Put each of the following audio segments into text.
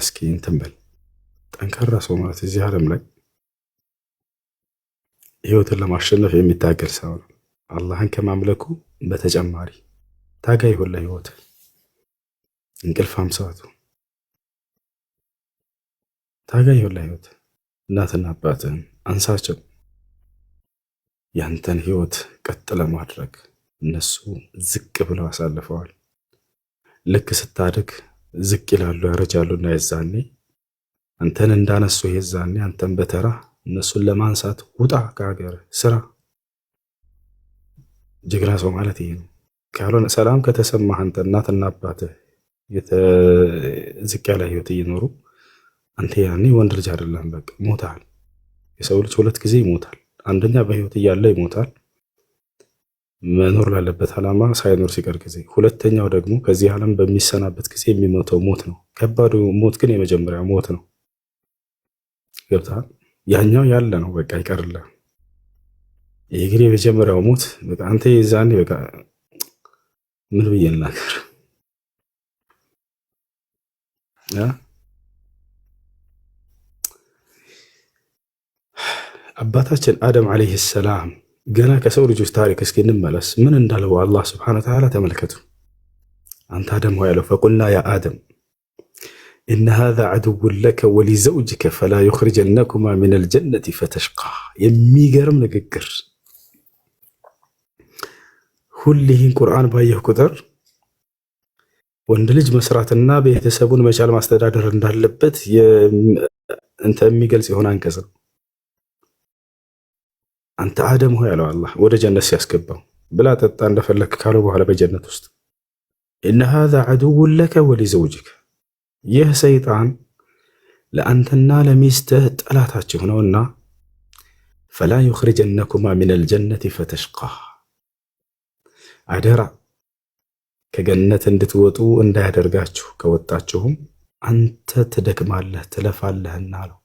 እስኪ እንትን በል ጠንካራ ሰው ማለት እዚህ ዓለም ላይ ህይወትን ለማሸነፍ የሚታገል ሰው ነው። አላህን ከማምለኩ በተጨማሪ ታጋይ ይሁን ለህይወት እንቅልፋም ሰዓቱ ታጋይ ይሁን ለህይወት። እናትና አባትህን አንሳቸው። ያንተን ህይወት ቀጥ ለማድረግ እነሱ ዝቅ ብለው አሳልፈዋል። ልክ ስታድግ ዝቅ ይላሉ፣ ያረጃሉ እና የዛኔ አንተን እንዳነሱ የዛኔ አንተን በተራ እነሱን ለማንሳት ውጣ ከሀገር ስራ። ጀግና ሰው ማለት ይሄ ነው። ካልሆነ ሰላም ከተሰማህ አንተ እናትና አባትህ ዝቅ ያለ ህይወት እየኖሩ አንተ ያኔ ወንድ ልጅ አይደለም፣ በቃ ሞታል። የሰው ልጅ ሁለት ጊዜ ይሞታል። አንደኛ በህይወት እያለ ይሞታል፣ መኖር ላለበት ዓላማ ሳይኖር ሲቀር ጊዜ። ሁለተኛው ደግሞ ከዚህ ዓለም በሚሰናበት ጊዜ የሚሞተው ሞት ነው። ከባዱ ሞት ግን የመጀመሪያ ሞት ነው። ገብተሃል? ያኛው ያለ ነው፣ በቃ ይቀርልህ። ይህ ግን የመጀመሪያው ሞት በቃ አንተ የዛኔ በቃ ምን ብዬ ልናገር? አባታችን አደም ዓለይሂ ሰላም ገና ከሰው ልጆች ታሪክ እስኪ እንመለስ። ምን እንዳለው አላህ ስብሐነ ወተዓላ ተመልከቱ። አንተ አደም ሆይ ያለው ፈቁልና ያ አደም ኢነ ሃዛ ዐዱውን ለከ ወሊዘውጅከ ፈላ ዩኽሪጀነኩማ ሚነል ጀነቲ ፈተሽቃ። የሚገርም ንግግር። ሁሌህን ቁርአን ባየህ ቁጥር ወንድ ልጅ መስራትና ቤተሰቡን መቻል ማስተዳደር እንዳለበት የሚገልጽ የሆነ አንቀጽ ነው። አንተ አደም ሆይ ያለው አላህ ወደ ጀነት ሲያስገባው ብላ ጠጣ እንደፈለክ ካለው በኋላ በጀነት ውስጥ ኢነ ሃዛ ዐዱውን ለከ ወሊዘውጅከ፣ ይህ ሰይጣን ለአንተና ለሚስትህ ጠላታችሁ ነውና ፈላ ዩኽሪጀነኩማ ሚነል ጀነቲ ፈተሽቃ፣ አደራ ከገነት እንድትወጡ እንዳያደርጋችሁ፣ ከወጣችሁም አንተ ትደክማለህ ትለፋለህና አለው።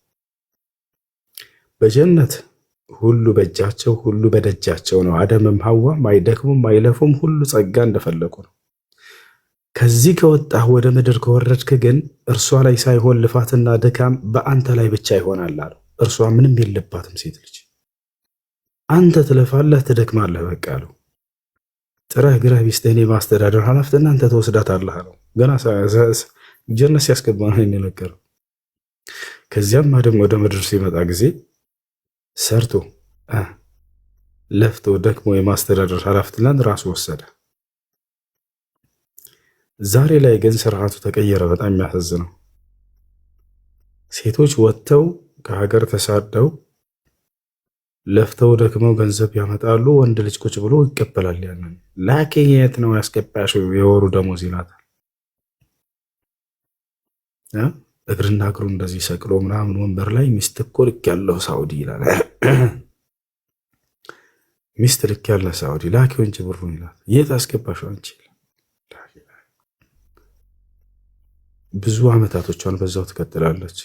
በጀነት ሁሉ በእጃቸው ሁሉ በደጃቸው ነው። አደምም ሐዋም አይደክሙም አይለፉም፣ ሁሉ ጸጋ እንደፈለቁ ነው። ከዚህ ከወጣህ ወደ ምድር ከወረድክ ግን እርሷ ላይ ሳይሆን ልፋትና ድካም በአንተ ላይ ብቻ ይሆናል አለው። እርሷ ምንም የለባትም ሴት ልጅ፣ አንተ ትለፋለህ ትደክማለህ በቃ አለው። ጥረህ ግረህ ሚስትህን የማስተዳደር ኃላፊነት አንተ ትወስዳታለህ አለው። ገና ጀነት ሲያስገባ ነው የሚነገረው። ከዚያም አደም ወደ ምድር ሲመጣ ጊዜ ሰርቶ ለፍቶ ደክሞ የማስተዳደር ኃላፊነት ራሱ ወሰደ። ዛሬ ላይ ግን ስርዓቱ ተቀየረ። በጣም የሚያሳዝነው ሴቶች ወጥተው ከሀገር ተሳደው ለፍተው ደክመው ገንዘብ ያመጣሉ። ወንድ ልጅ ቁጭ ብሎ ይቀበላል። ያንን ላኪን የት ነው ያስገባሽው? የወሩ ደሞዝ ይላታል። እግርና እግሩ እንደዚህ ሰቅሎ ምናምን ወንበር ላይ ሚስት እኮ ልክ ያለው ሳውዲ ይላል። ሚስት ልክ ያለ ሳውዲ ላኪው እንጂ ብሩን ይላል። የት አስገባሽው አንቺ? ብዙ አመታቶቿን በዛው ትቀጥላለች።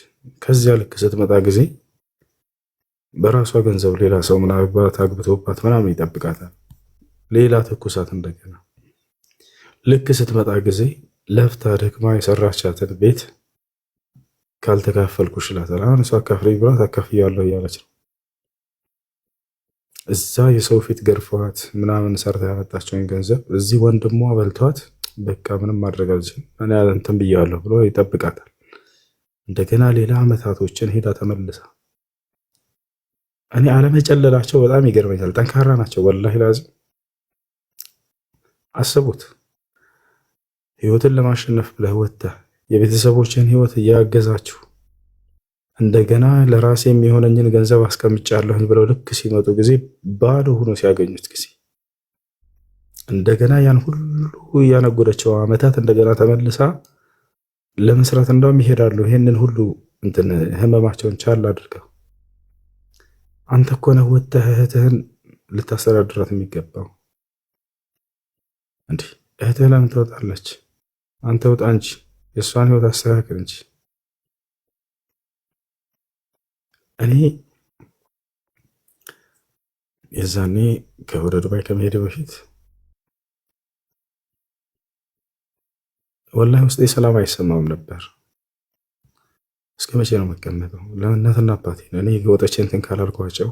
ከዚያ ልክ ስትመጣ ጊዜ በራሷ ገንዘብ ሌላ ሰው ምናልባት አግብቶባት ምናምን ይጠብቃታል። ሌላ ትኩሳት እንደገና። ልክ ስትመጣ ጊዜ ለፍታ ደክማ የሰራቻትን ቤት ካልተካፈልኩሽ ይላታል። አሁን እሷ አካፍለኝ ብሏት አካፍያለሁ እያለች ነው። እዛ የሰው ፊት ገርፏት ምናምን ሰርታ ያመጣቸውን ገንዘብ እዚህ ወንድሟ በልቷት በቃ ምንም ማድረግ አልችልም እኔ እንትን ብያለሁ ብሎ ይጠብቃታል። እንደገና ሌላ አመታቶችን ሄዳ ተመልሳ እኔ አለመጨለላቸው በጣም ይገርመኛል። ጠንካራ ናቸው ወላሂ ላዚም። አስቡት ህይወትን ለማሸነፍ ብለህ ወጥተህ የቤተሰቦችን ህይወት እያገዛችሁ እንደገና ለራሴ የሚሆነኝን ገንዘብ አስቀምጫለሁኝ ብለው ልክ ሲመጡ ጊዜ ባዶ ሆኖ ሲያገኙት ጊዜ እንደገና ያን ሁሉ እያነጎደቸው አመታት እንደገና ተመልሳ ለመስራት እንደውም ይሄዳሉ። ይሄንን ሁሉ እንትን ህመማቸውን ቻል አድርገው አንተ እኮ ነህ ወጥተህ እህትህን ልታስተዳድራት የሚገባው። እንዲህ እህትህ ለምን ትወጣለች? አንተ ውጣ እንጂ የእሷን ህይወት አስተካክል እንጂ። እኔ የዛኔ ወደ ዱባይ ከመሄድ በፊት ወላሂ ውስጤ ሰላም አይሰማም ነበር። እስከ መቼ ነው የምቀመጠው? ለእናትና አባቴ እኔ ወጥቼ እንትን ካላልኳቸው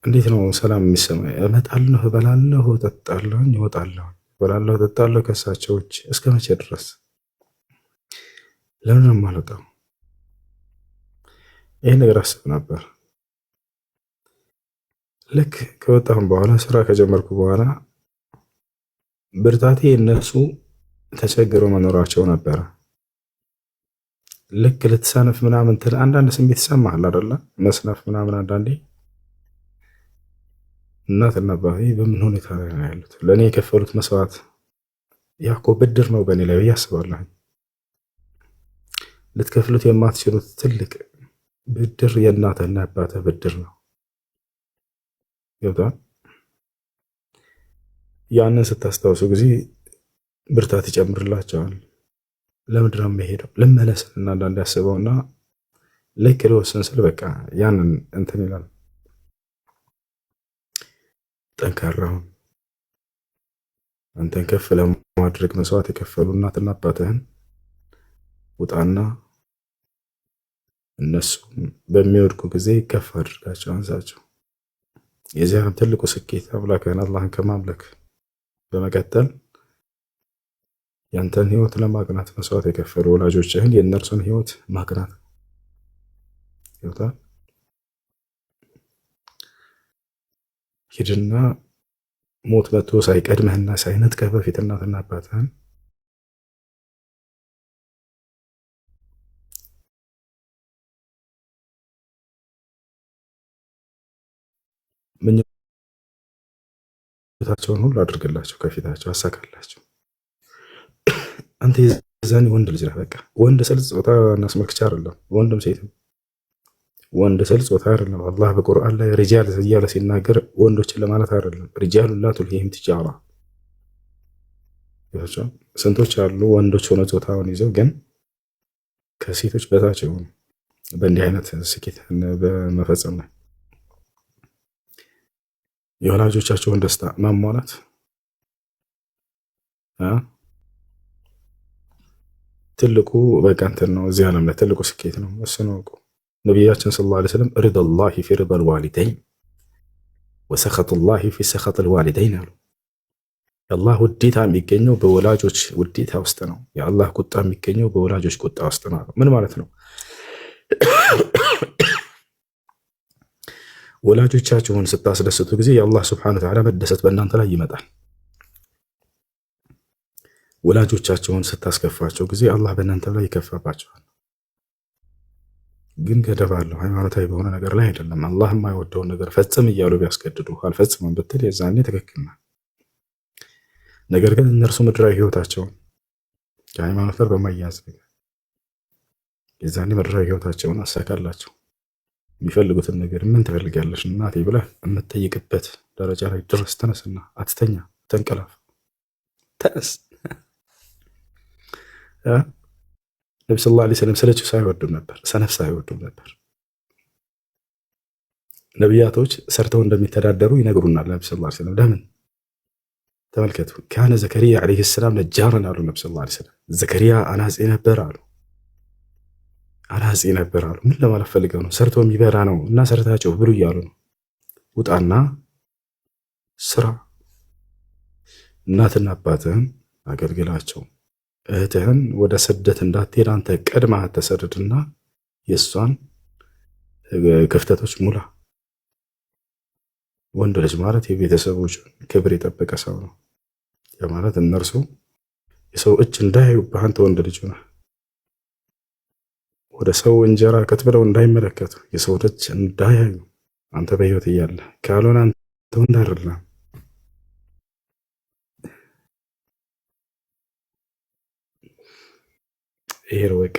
እንዴት ነው ሰላም የሚሰማኝ? እመጣለሁ፣ እበላለሁ፣ እጠጣለሁ፣ እወጣለሁ፣ እበላለሁ፣ እጠጣለሁ ከእሳቸው ውጭ እስከ መቼ ድረስ? ለምን ነው የማልወጣው? ይህን ነገር አስብ ነበር። ልክ ከወጣሁም በኋላ ስራ ከጀመርኩ በኋላ ብርታቴ እነሱ ተቸግረው መኖራቸው ነበረ። ልክ ልትሰንፍ ምናምን አንዳንድ ስሜት ይሰማሃል አይደለ? መስነፍ ምናምን አንዳንዴ እናትና አባቴ በምን ሁኔታ ላይ ነው ያሉት? ለእኔ የከፈሉት መስዋዕት ያኮ ብድር ነው በእኔ ላይ ብዬ አስባለሁ። ልትከፍሉት የማትችሉት ትልቅ ብድር የእናትህና አባትህ ብድር ነው። ገብቶሃል? ያንን ስታስታውሱ ጊዜ ብርታት ይጨምርላቸዋል። ለምንድን ነው የምሄደው? ልመለስ እና አንዳንድ ያስበውና ልክ ልወስን ስል በቃ ያንን እንትን ይላል። ጠንካራውን አንተን ከፍ ለማድረግ መስዋዕት የከፈሉ እናትና አባትህን ውጣና እነሱ በሚወድቁ ጊዜ ከፍ አድርጋቸው፣ አንሳቸው። የዚያም ትልቁ ስኬት አምላክህን አላህን ከማምለክ በመቀጠል ያንተን ህይወት ለማቅናት መስዋዕት የከፈሉ ወላጆችህን የእነርሱን ህይወት ማቅናት ይወጣል። ሂድና ሞት መጥቶ ሳይቀድምህና ሳይነጥቀህ በፊት እናትና አባትህን ምኞታቸውን ሁሉ አድርግላቸው፣ ከፊታቸው አሳካላቸው። አንተ የዛኔ ወንድ ልጅ ነህ። በቃ ወንድ ስል ጾታ እናስመልክቻ አይደለም፣ ወንድም ሴትም ወንድ ስል ጾታ አይደለም። አላህ በቁርአን ላይ ሪጃል እያለ ሲናገር ወንዶችን ለማለት አይደለም። ሪጃሉ ላ ቱልሂሂም ቲጃራ። ስንቶች አሉ ወንዶች ሆነ ጾታውን ይዘው ግን ከሴቶች በታች የሆኑ በእንዲህ አይነት ስኬት በመፈጸም ላይ የወላጆቻቸውን ደስታ ማሟላት ትልቁ በቃ እንትን ነው። እዚህ ዓለም ላይ ትልቁ ስኬት ነው። እሱ ነው እኮ ነቢያችን ሰለላሁ ዐለይሂ ወሰለም ሪደላሂ ፊ ሪደል ዋሊደይን ወሰኸጡላሂ ፊ ሰኸጢል ዋሊደይን አሉ። የአላህ ውዴታ የሚገኘው በወላጆች ውዴታ ውስጥ ነው። የአላህ ቁጣ የሚገኘው በወላጆች ቁጣ ውስጥ ነው። ምን ማለት ነው? ወላጆቻችሁን ስታስደስቱ ጊዜ የአላህ ሱብሓነሁ ወተዓላ መደሰት በእናንተ ላይ ይመጣል። ወላጆቻቸውን ስታስከፋቸው ጊዜ አላህ በእናንተ ላይ ይከፋባቸዋል። ግን ገደብ አለው። ሃይማኖታዊ በሆነ ነገር ላይ አይደለም። አላህ የማይወደውን ነገር ፈጽም እያሉ ቢያስገድዱ አልፈጽምም ብትል የዛኔ ትክክል ነው። ነገር ግን እነርሱ ምድራዊ ህይወታቸውን ከሃይማኖት ጋር በማያያዝ ነገር የዛኔ ምድራዊ ህይወታቸውን አሳካላቸው። የሚፈልጉትን ነገር ምን ትፈልጋለሽ እናቴ ብለህ የምትጠይቅበት ደረጃ ላይ ድረስ ተነስና አትተኛ፣ ተንቀላፍ፣ ተነስ። ነቢ ሰለላሁ ዐለይሂ ወሰለም ስለችው ሳይወዱም ነበር፣ ሰነፍ ሳይወዱም ነበር። ነቢያቶች ሰርተው እንደሚተዳደሩ ይነግሩናል። ነቢ ሰለላሁ ዐለይሂ ወሰለም ለምን ተመልከቱ። ካነ ዘከሪያ ዐለይሂ ሰላም ነጃርን አሉ። ነቢ ሰለላሁ ዐለይሂ ወሰለም ዘከሪያ አናጺ ነበር አሉ። አናጺ ነበር አሉ። ምን ለማለት ፈልገው ነው? ሰርቶ የሚበላ ነው እና ሰርታቸው ብሉ እያሉ ነው። ውጣና ስራ፣ እናትና አባትህን አገልግላቸው። እህትህን ወደ ስደት እንዳትሄድ አንተ ቀድመህ ተሰደድና የእሷን ክፍተቶች ሙላ። ወንድ ልጅ ማለት የቤተሰቦች ክብር የጠበቀ ሰው ነው። ማለት እነርሱ የሰው እጅ እንዳያዩብህ አንተ ወንድ ልጅ ነህ። ወደ ሰው እንጀራ ከትብለው እንዳይመለከቱ የሰው እጅ እንዳያዩ አንተ በህይወት እያለ ካልሆነ አንተ ወንድ አይደለም። ይሄ ነው በቃ።